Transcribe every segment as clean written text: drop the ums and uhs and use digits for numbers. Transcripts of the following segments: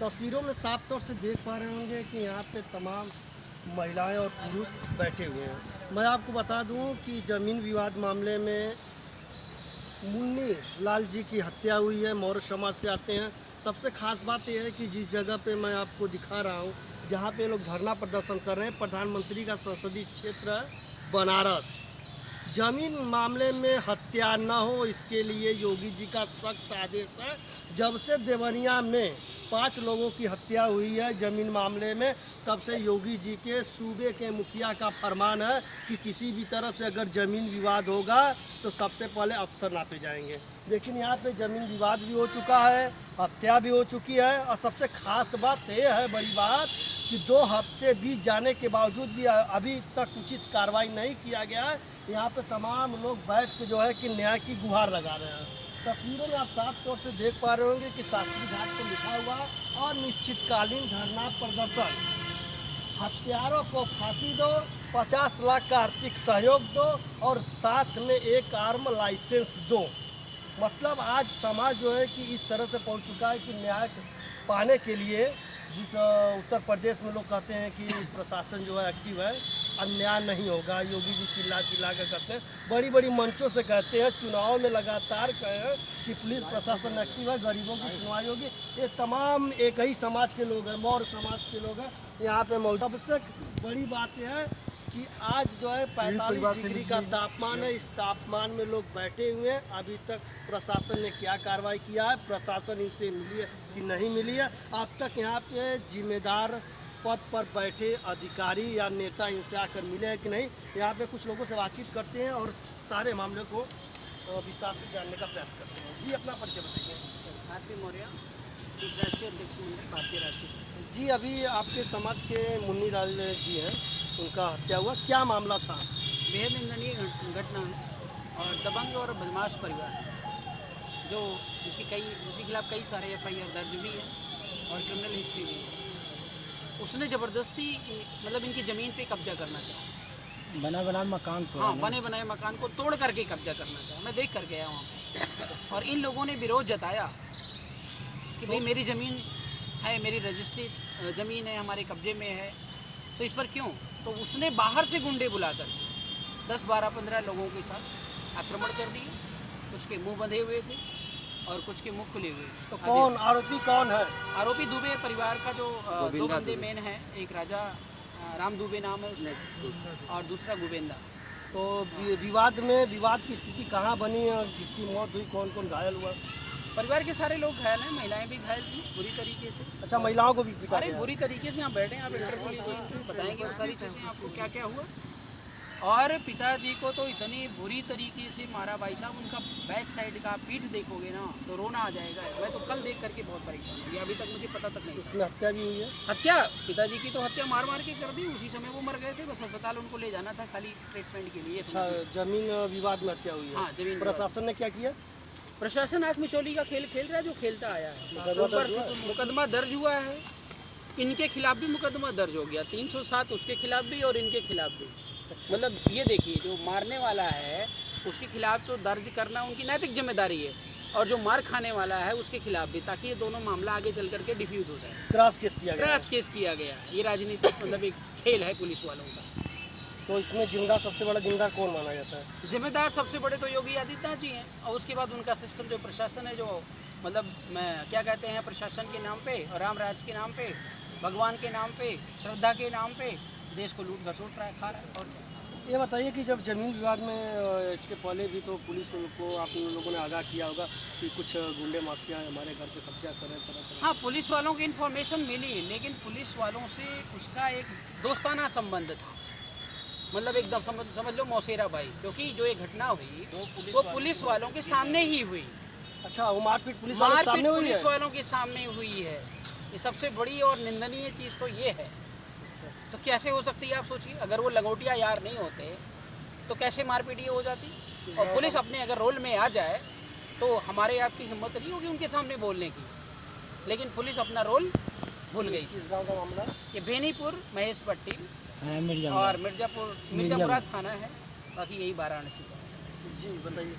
तस्वीरों में साफ तौर से देख पा रहे होंगे कि यहाँ पे तमाम महिलाएं और पुरुष बैठे हुए हैं। मैं आपको बता दूं कि ज़मीन विवाद मामले में मुन्नी लाल जी की हत्या हुई है। मौर्य समाज से आते हैं। सबसे खास बात यह है कि जिस जगह पे मैं आपको दिखा रहा हूँ, जहाँ पे लोग धरना प्रदर्शन कर रहे हैं, प्रधानमंत्री का संसदीय क्षेत्र है बनारस। जमीन मामले में हत्या न हो, इसके लिए योगी जी का सख्त आदेश है। जब से देवरिया में 5 लोगों की हत्या हुई है जमीन मामले में, तब से योगी जी के सूबे के मुखिया का फरमान है कि किसी भी तरह से अगर ज़मीन विवाद होगा तो सबसे पहले अफसर नापे जाएंगे। लेकिन यहाँ पे ज़मीन विवाद भी हो चुका है, हत्या भी हो चुकी है, और सबसे खास बात यह है, बड़ी बात, कि 2 हफ्ते बीत जाने के बावजूद भी अभी तक उचित कार्रवाई नहीं किया गया है। यहाँ पे तमाम लोग बैठ के जो है कि न्याय की गुहार लगा रहे हैं। तस्वीरों में आप साफ तौर से देख पा रहे होंगे कि शास्त्री घाट पर लिखा हुआ अनिश्चितकालीन धरना प्रदर्शन। हत्यारों को फांसी दो, 50 लाख का आर्थिक सहयोग दो और साथ में एक आर्म लाइसेंस दो। मतलब आज समाज जो है कि इस तरह से पहुंच चुका है कि न्याय पाने के लिए, जिस उत्तर प्रदेश में लोग कहते हैं कि प्रशासन जो है एक्टिव है, अन्याय नहीं होगा, योगी जी चिल्ला चिल्ला कर कहते हैं, बड़ी बड़ी मंचों से कहते हैं, चुनाव में लगातार कहे हैं कि पुलिस प्रशासन एक्टिव है, गरीबों की सुनवाई होगी। ये तमाम एक ही समाज के लोग हैं, मौर्य समाज के लोग हैं यहाँ पे मौजूद। सबसे बड़ी बात यह है कि आज जो है 45 डिग्री का तापमान है। इस तापमान में लोग बैठे हुए हैं। अभी तक प्रशासन ने क्या कार्रवाई किया है, प्रशासन इनसे मिली है कि नहीं मिली है, अब तक यहाँ पे जिम्मेदार पद पर बैठे अधिकारी या नेता इनसे आकर मिले हैं कि नहीं, यहाँ पे कुछ लोगों से बातचीत करते हैं और सारे मामले को विस्तार से जानने का प्रयास करते हैं। जी, अपना परिचय बताइए। भारती मौर्य, राष्ट्रीय अध्यक्ष मंडल भारतीय राष्ट्रीय। जी, अभी आपके समाज के मुन्नी लाल जी हैं, उनका हत्या हुआ, क्या मामला था? बेहद निंदनीय घटना है और दबंग और बदमाश परिवार जो जिसके खिलाफ कई सारे FIR दर्ज भी है और क्रिमिनल हिस्ट्री भी है। उसने ज़बरदस्ती मतलब इनकी ज़मीन पे कब्जा करना चाहा, बना बनाए मकान को, हाँ, बने बनाए मकान को तोड़ करके कब्जा करना चाहा। मैं देख कर गया वहाँ पे और इन लोगों ने विरोध जताया कि भाई मेरी ज़मीन है, मेरी रजिस्ट्री ज़मीन है, हमारे कब्जे में है, तो इस पर क्यों? तो उसने बाहर से गुंडे बुलाकर 10, 12, 15 लोगों के साथ आक्रमण कर दिए। कुछ के मुंह बंधे हुए थे और कुछ के मुंह खुले हुए थे। तो कौन आरोपी कौन है? आरोपी दुबे परिवार का जो 2 बंदे मेन हैं, एक राजा राम दुबे नाम है उसका और दूसरा गोविंदा। तो विवाद की स्थिति कहाँ बनी और किसकी मौत हुई, कौन कौन घायल हुआ? परिवार के सारे लोग घायल हैं, महिलाएं भी घायल थी बुरी तरीके से। अच्छा, महिलाओं को भी पीटा अरे गया? बुरी तरीके से यहाँ बैठे हैं, आप इंटरव्यू लीजिए, बताएंगे वो सारी चीज़ें आपको क्या क्या हुआ। और पिताजी को तो इतनी बुरी तरीके से मारा भाई साहब, उनका बैक साइड का पीठ देखोगे ना तो रोना आ जाएगा। मैं तो कल देख करके बहुत परेशान हूँ, ये अभी तक मुझे पता तक नहीं। इसमें हत्या भी हुई है? हत्या पिताजी की तो हत्या मार मार के कर दी, उसी समय वो मर गए थे, बस अस्पताल उनको ले जाना था खाली ट्रीटमेंट के लिए। अच्छा, जमीन विवाद में हत्या हुई है। हाँ, जमीन प्रशासन ने क्या किया? प्रशासन आँख मिचौली का खेल खेल रहा है, जो खेलता आया है। मुकदमा दर्ज हुआ है, इनके खिलाफ भी मुकदमा दर्ज हो गया, 307 उसके खिलाफ भी और इनके खिलाफ भी। मतलब ये देखिए, जो मारने वाला है उसके खिलाफ तो दर्ज करना उनकी नैतिक जिम्मेदारी है, और जो मार खाने वाला है उसके खिलाफ भी, ताकि ये दोनों मामला आगे चल करके डिफ्यूज हो जाए। क्रॉस केस किया गया? क्रॉस केस किया गया है। ये राजनीतिक मतलब एक खेल है पुलिस वालों का। तो इसमें जिम्मेदार, सबसे बड़ा जिम्मेदार कौन माना जाता है? जिम्मेदार सबसे बड़े तो योगी आदित्यनाथ जी हैं, और उसके बाद उनका सिस्टम जो प्रशासन है, जो मतलब क्या कहते हैं, प्रशासन के नाम पे और राम राज के नाम पे, भगवान के नाम पे, श्रद्धा के नाम पे देश को लूट घसोट रहा है, खा रहा है। और ये बताइए कि जब जमीन विवाद में इसके पहले भी तो पुलिस को आप लोगों ने आगाह किया होगा कि कुछ गुंडे माफिया हमारे घर पे कब्जा करें, तरह। हाँ, पुलिस वालों की इन्फॉर्मेशन मिली, लेकिन पुलिस वालों से उसका एक दोस्ताना संबंध था। मतलब एकदम समझ लो मौसेरा भाई, क्योंकि जो ये घटना हुई वो पुलिस वालों के सामने ही हुई। अच्छा, वो मारपीट पुलिस वालों के सामने हुई है? पुलिस वालों के सामने हुई है। ये सबसे बड़ी और निंदनीय चीज़ तो ये है। तो कैसे हो सकती है आप सोचिए, अगर वो लंगोटिया यार नहीं होते तो कैसे मारपीट ये हो जाती। और पुलिस अपने अगर रोल में आ जाए तो हमारे आपकी हिम्मत नहीं होगी उनके सामने बोलने की, लेकिन पुलिस अपना रोल भूल गई। किस गांव का मामला? ये बेनीपुर महेश पट्टी मिर्जापुर और मिर्जापुरा थाना है, बाकी यही वाराणसी का। जी, बताइए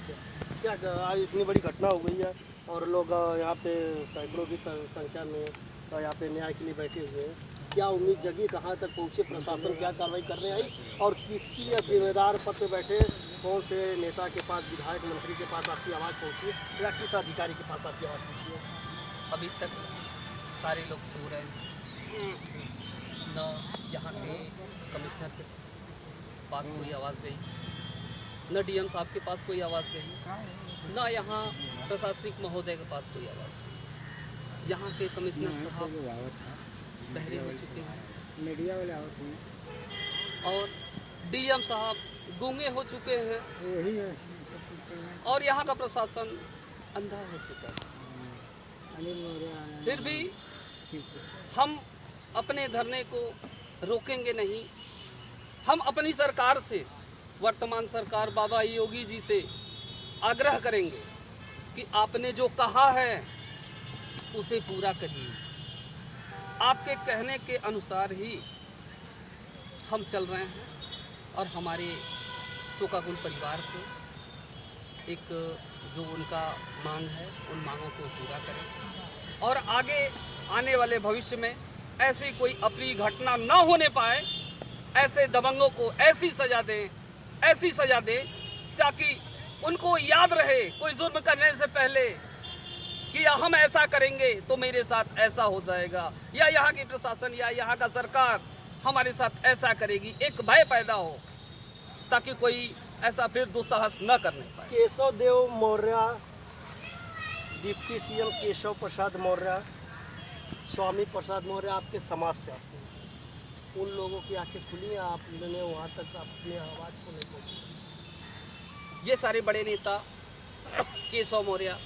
क्या आज इतनी बड़ी घटना हो गई है और लोग यहाँ पे सैकड़ों की संख्या में तो यहाँ पे न्याय के लिए बैठे हुए हैं। क्या उम्मीद जगी, कहाँ तक पहुँचे प्रशासन, क्या कार्रवाई करने आई और किसकी जिम्मेदार पद पे बैठे, कौन से नेता के पास, विधायक मंत्री के पास आपकी आवाज़ पहुँची या किस अधिकारी के पास आपकी आवाज़ पहुँची है? अभी तक सारे लोग सो रहे हैं, न यहाँ के कमिश्नर के पास कोई आवाज़ गई, न डीएम साहब के पास कोई आवाज़ गई, न यहाँ प्रशासनिक महोदय के पास कोई आवाज़ गई। यहाँ के कमिश्नर साहब बहरे हो चुके हैं, मीडिया वाले आवत हैं, और डीएम साहब गूंगे हो चुके हैं, यही है और यहाँ का प्रशासन अंधा हो चुका है। अनिल मौर्य आए हैं। फिर भी हम अपने धरने को रोकेंगे नहीं। हम अपनी सरकार से, वर्तमान सरकार बाबा योगी जी से आग्रह करेंगे कि आपने जो कहा है उसे पूरा करिए। आपके कहने के अनुसार ही हम चल रहे हैं और हमारे शोकाकुल परिवार को एक जो उनका मांग है उन मांगों को पूरा करें और आगे आने वाले भविष्य में ऐसी कोई अप्रिय घटना न होने पाए। ऐसे दबंगों को ऐसी सज़ा दें ताकि उनको याद रहे कोई जुर्म करने से पहले कि हम ऐसा करेंगे तो मेरे साथ ऐसा हो जाएगा, या यहाँ की प्रशासन या यहाँ का सरकार हमारे साथ ऐसा करेगी। एक भय पैदा हो ताकि कोई ऐसा फिर दुस्साहस न करने पाए। केशव देव मौर्य, डिप्टी सीएम केशव प्रसाद मौर्य, स्वामी प्रसाद मौर्य आपके समाज से आते हैं, उन लोगों की आंखें खुली हैं, आपने वहाँ तक अपनी आवाज़ को नहीं पहुँची। ये सारे बड़े नेता केशव मौर्य,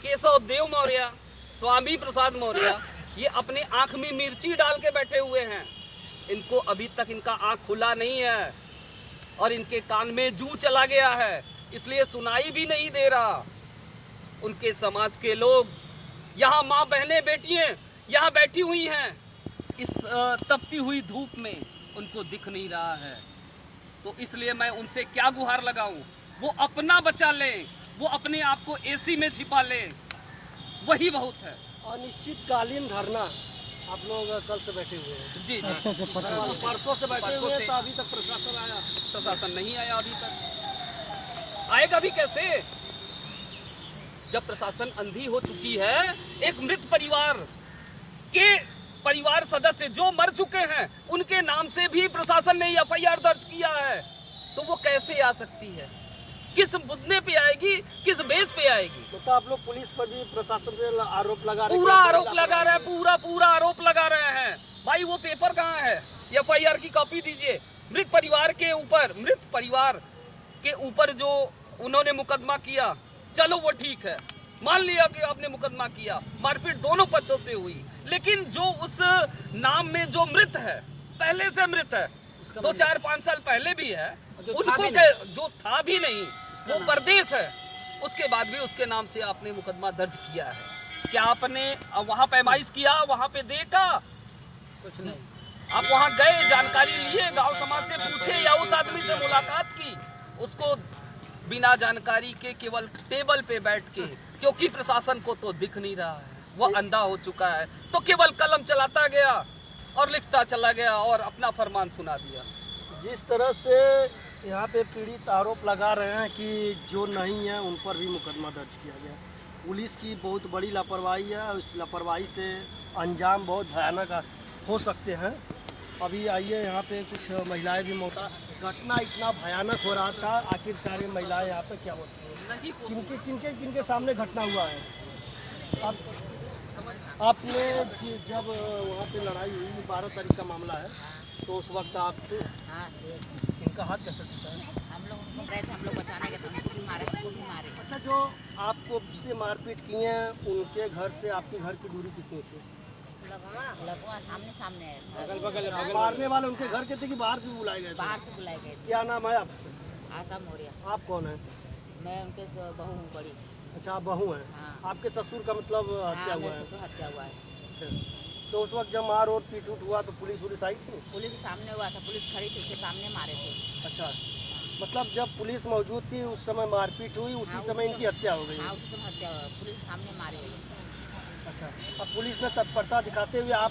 केशव देव मौर्य, स्वामी प्रसाद मौर्य, ये अपने आंख में मिर्ची डाल के बैठे हुए हैं। इनको अभी तक इनका आंख खुला नहीं है और इनके कान में जूं चला गया है, इसलिए सुनाई भी नहीं दे रहा। उनके समाज के लोग, यहाँ माँ बहनें बेटियां यहाँ बैठी हुई हैं, इस तपती हुई धूप में उनको दिख नहीं रहा है। तो इसलिए मैं उनसे क्या गुहार लगाऊं, वो अपना बचा लें, वो अपने आप को एसी में छिपा लें, वही बहुत है। अनिश्चितकालीन धरना आप लोग कल से बैठे हुए हैं? जी जी, परसों से बैठे हुए हैं, तो अभी तक प्रशासन आया? प्रशासन नहीं आया अभी तक। आएगा भी कैसे जब प्रशासन अंधी हो चुकी है। एक मृत परिवार के परिवार सदस्य जो मर चुके हैं उनके नाम से भी प्रशासन ने एफआईआर दर्ज किया है, तो वो कैसे आ सकती है? किस मुद्दे पे आएगी, किस बेस पे आएगी? तो आप लोग पुलिस पर भी, प्रशासन पे आरोप लगा रहे हैं? पूरा आरोप लगा रहे हैं, पूरा आरोप लगा रहे हैं। भाई वो पेपर कहाँ है? एफआईआर की कॉपी दीजिए। मृत परिवार के ऊपर जो उन्होंने मुकदमा किया, चलो वो ठीक है, मान लिया कि आपने मुकदमा किया, मारपीट दोनों पक्षों से हुई, लेकिन जो उस नाम में जो मृत है, पहले से मृत है, 2, 4, 5 साल पहले भी है, उनको जो था भी नहीं, वो परदेश है, उसके बाद भी उसके नाम से आपने मुकदमा दर्ज किया है। क्या आपने वहाँ पैमाइश किया, वहाँ पे देखा? कुछ नहीं। आप वहाँ गए, जानकारी लिए, गांव समाज से पूछे या उस आदमी से मुलाकात की? उसको बिना जानकारी के केवल टेबल पे बैठ के, क्योंकि प्रशासन को तो दिख नहीं रहा है, वो अंधा हो चुका है, तो केवल कलम चलाता गया और लिखता चला गया और अपना फरमान सुना दिया। जिस तरह से यहाँ पे पीड़ित आरोप लगा रहे हैं कि जो नहीं है उन पर भी मुकदमा दर्ज किया गया। पुलिस की बहुत बड़ी लापरवाही है, उस लापरवाही से अंजाम बहुत भयानक हो सकते हैं। अभी आइए, यहाँ पे कुछ महिलाएं भी घटना इतना भयानक हो रहा था, आखिरकार ये महिलाएं यहाँ पे क्या होती हैं, किनके सामने घटना हुआ है? आपने जब वहाँ पे लड़ाई हुई, 12 तारीख का मामला है, तो उस वक्त आप हाँ, इनका हाथ कैसे टूटा है? हम लोग उनको गए थे, हम लोग बचाने गए थे, उनको भी मारे। अच्छा, जो आपको से मारपीट किए हैं, उनके घर से आपके घर की दूरी कितनी थी? लगवा सामने है। मारने वाले उनके घर के थे कि बाहर से बुलाए गए थे? बाहर से बुलाए गए थे। क्या नाम है आपका? आशा मौर्य। आप कौन है? मैं उनके बहू हूँ बड़ी। अच्छा, आप बहू हैं। हाँ। आपके ससुर का मतलब हत्या हाँ, हुआ मेरे है? ससुर हत्या हुआ है। अच्छा, तो उस वक्त जब मार और पीट उठ हुआ तो पुलिस आई थी? पुलिस के सामने हुआ था, पुलिस खड़ी थी, उसके सामने मारे थे। अच्छा, मतलब जब पुलिस मौजूद थी उस समय मारपीट हुई, उसी हाँ, समय इनकी हत्या हो गई? हाँ, उसी समय हत्या हुआ, पुलिस के सामने मारे हुए। अच्छा, अब पुलिस ने तत्परता दिखाते हुए आप